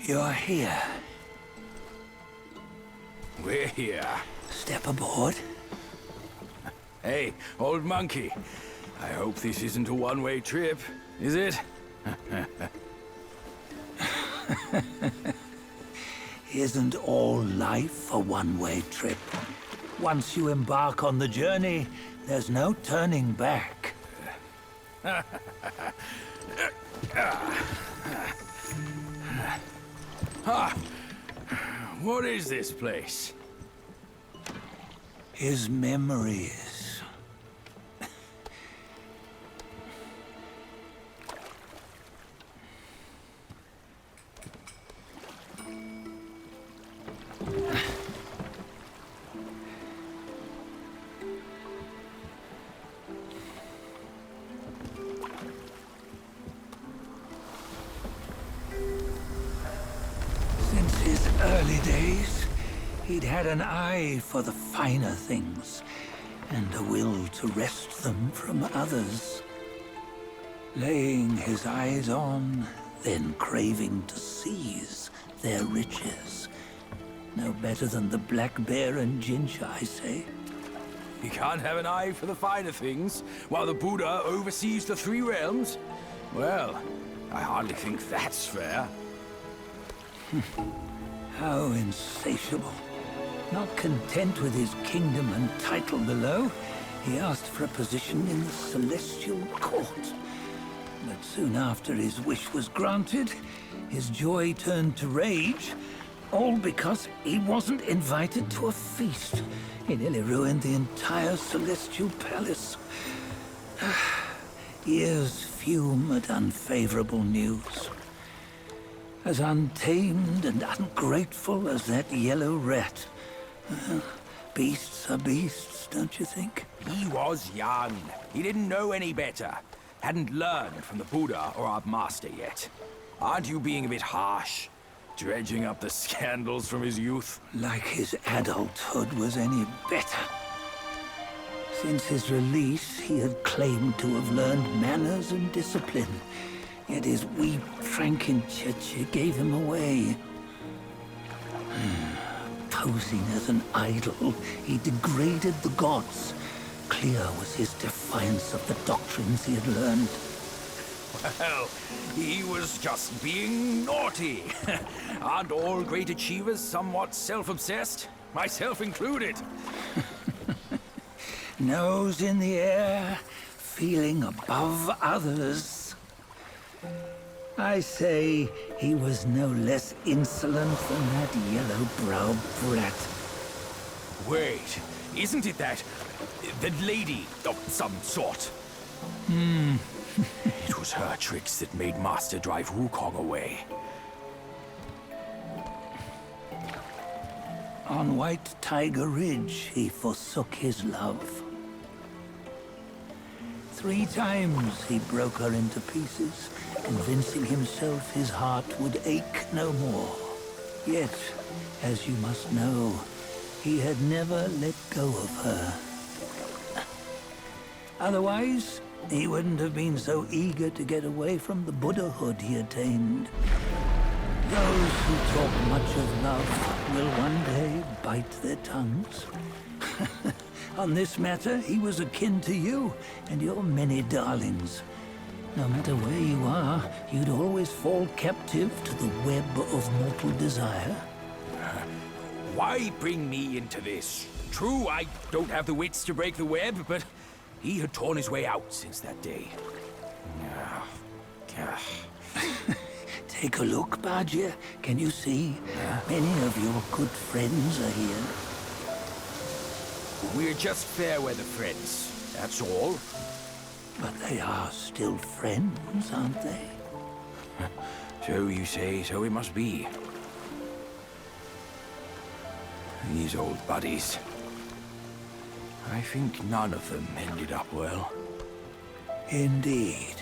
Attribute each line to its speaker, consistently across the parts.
Speaker 1: You're here.
Speaker 2: We're here.
Speaker 1: Step aboard.
Speaker 2: Hey, old monkey. I hope this isn't a one-way trip, is it?
Speaker 1: Isn't all life a one-way trip? Once you embark on the journey, there's no turning back.
Speaker 2: What is this place?
Speaker 1: His memories. Since his early days, he'd had an eye for the finer things, and a will to wrest them from others. Laying his eyes on, then craving to seize their riches. No better than the black bear and Jinch, I say.
Speaker 2: You can't have an eye for the finer things, while the Buddha oversees the three realms? Well, I hardly think that's fair.
Speaker 1: How insatiable. Not content with his kingdom and title below, he asked for a position in the celestial court. But soon after his wish was granted, his joy turned to rage, all because he wasn't invited to a feast. He nearly ruined the entire celestial palace. Ears fume at unfavorable news. As untamed and ungrateful as that yellow rat. Beasts are beasts, don't you think?
Speaker 2: He was young. He didn't know any better. Hadn't learned from the Buddha or our master yet. Aren't you being a bit harsh? Dredging up the scandals from his youth?
Speaker 1: Like his adulthood was any better. Since his release, he had claimed to have learned manners and discipline. Yet his weak Frankenchurch gave him away. Posing as an idol, he degraded the gods. Clear was his defiance of the doctrines he had learned.
Speaker 2: Well, he was just being naughty. Aren't all great achievers somewhat self-obsessed? Myself included.
Speaker 1: Nose in the air, feeling above others. I say he was no less insolent than that yellow-browed brat.
Speaker 2: Wait, isn't it that lady of some sort? It was her tricks that made Master drive Wukong away.
Speaker 1: On White Tiger Ridge, he forsook his love. 3 times he broke her into pieces, convincing himself his heart would ache no more. Yet, as you must know, he had never let go of her. Otherwise, he wouldn't have been so eager to get away from the Buddhahood he attained. Those who talk much of love will one day bite their tongues. On this matter, he was akin to you and your many darlings. No matter where you are, you'd always fall captive to the web of mortal desire.
Speaker 2: Why bring me into this? True, I don't have the wits to break the web, but he had torn his way out since that day.
Speaker 1: Take a look, Bajia. Can you see? Many of your good friends are here.
Speaker 2: We're just fair weather friends, that's all.
Speaker 1: But they are still friends, aren't they?
Speaker 2: So you say, so it must be. These old buddies. I think none of them ended up well.
Speaker 1: Indeed.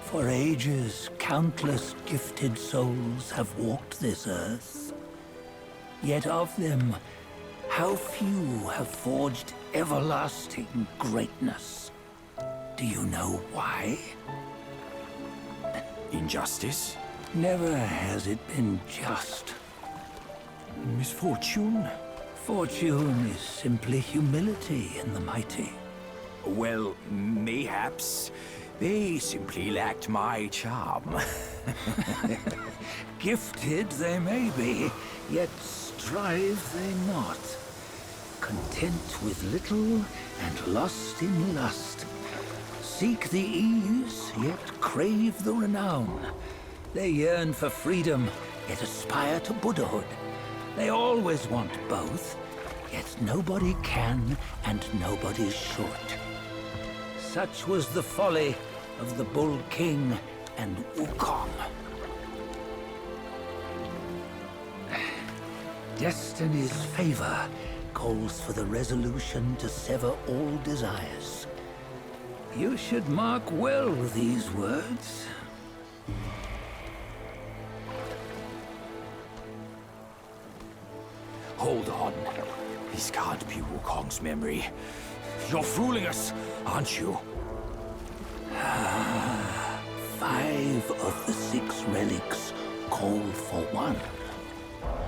Speaker 1: For ages, countless gifted souls have walked this earth. Yet of them, how few have forged everlasting greatness? Do you know why?
Speaker 2: Injustice?
Speaker 1: Never has it been just.
Speaker 2: Misfortune?
Speaker 1: Fortune is simply humility in the mighty.
Speaker 2: Well, mayhaps. They simply lacked my charm.
Speaker 1: Gifted they may be, yet strive they not. Content with little and lost in lust. Seek the ease, yet crave the renown. They yearn for freedom, yet aspire to Buddhahood. They always want both, yet nobody can and nobody should. Such was the folly of the Bull King and Wukong. Destiny's favor calls for the resolution to sever all desires. You should mark well these words.
Speaker 2: Hold on. This can't be Wukong's memory. You're fooling us, aren't you?
Speaker 1: 5 of the 6 relics call for one.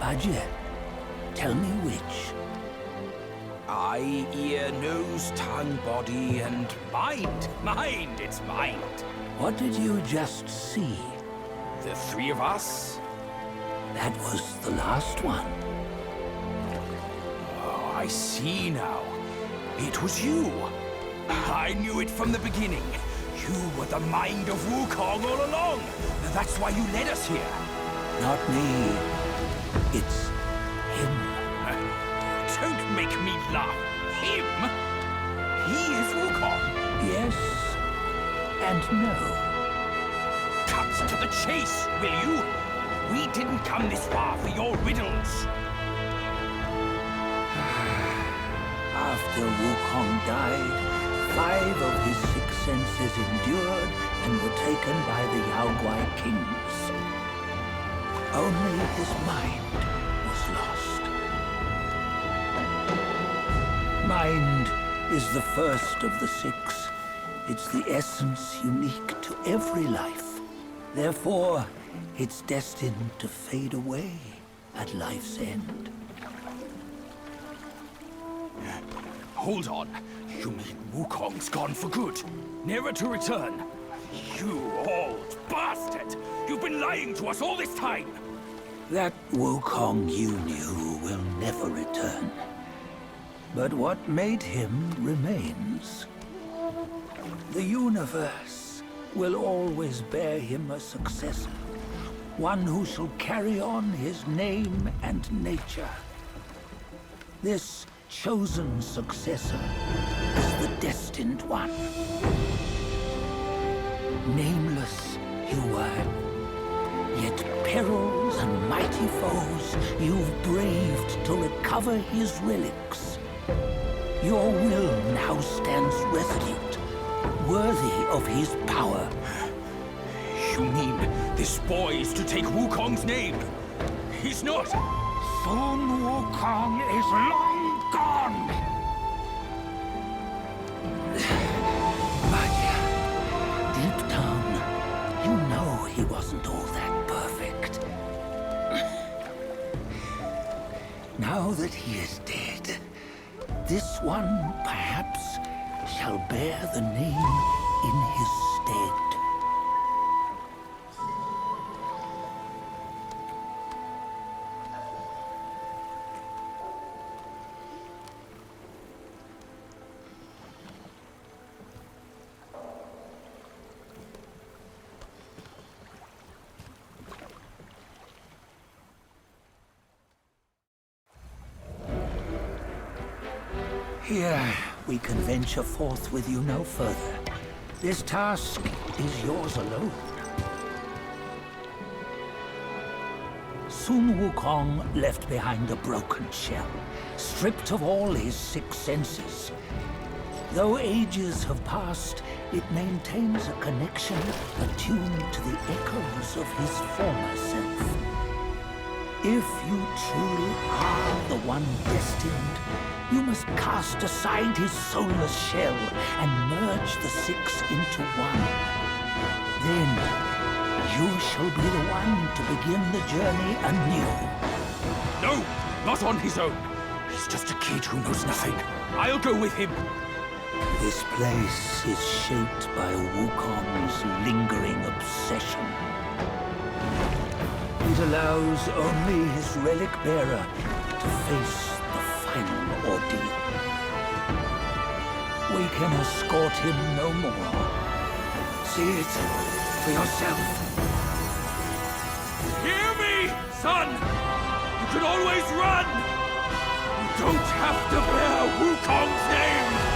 Speaker 1: Budget, tell me which.
Speaker 2: Eye, ear, nose, tongue, body, and mind. Mind, it's mind.
Speaker 1: What did you just see?
Speaker 2: The 3 of us?
Speaker 1: That was the last one.
Speaker 2: Oh, I see now. It was you. I knew it from the beginning. You were the mind of Wukong all along. That's why you led us here.
Speaker 1: Not me. It's him.
Speaker 2: Don't make me laugh. Him? He is Wukong.
Speaker 1: Yes and no.
Speaker 2: Cut to the chase, will you? We didn't come this far for your riddles.
Speaker 1: After Wukong died, 5 of his 6 senses endured and were taken by the Yaoguai kings. Only his mind was lost. Mind is the first of the 6. It's the essence unique to every life. Therefore, it's destined to fade away at life's end.
Speaker 2: Hold on. You mean Wukong's gone for good? Never to return? You old bastard! You've been lying to us all this time!
Speaker 1: That Wukong you knew will never return. But what made him remains. The universe will always bear him a successor. One who shall carry on his name and nature. This chosen successor is the destined one. Nameless you were, yet perils and mighty foes you've braved to recover his relics. Your will now stands resolute, worthy of his power.
Speaker 2: You mean this boy is to take Wukong's name? He's not!
Speaker 1: Sun Wukong is long gone! But deep down, you know he wasn't all that perfect. Now that he is dead, this one, perhaps, shall bear the name in his stead. Here, we can venture forth with you no further. This task is yours alone. Sun Wukong left behind a broken shell, stripped of all his 6 senses. Though ages have passed, it maintains a connection attuned to the echoes of his former self. If you truly are the one destined, you must cast aside his soulless shell and merge the 6 into one. Then you shall be the one to begin the journey anew.
Speaker 2: No, not on his own. He's just a kid who knows nothing. I'll go with him.
Speaker 1: This place is shaped by Wukong's lingering obsession. It allows only his relic bearer to face the final ordeal. We can escort him no more. See it for yourself.
Speaker 2: Hear me, son! You can always run! You don't have to bear Wukong's name!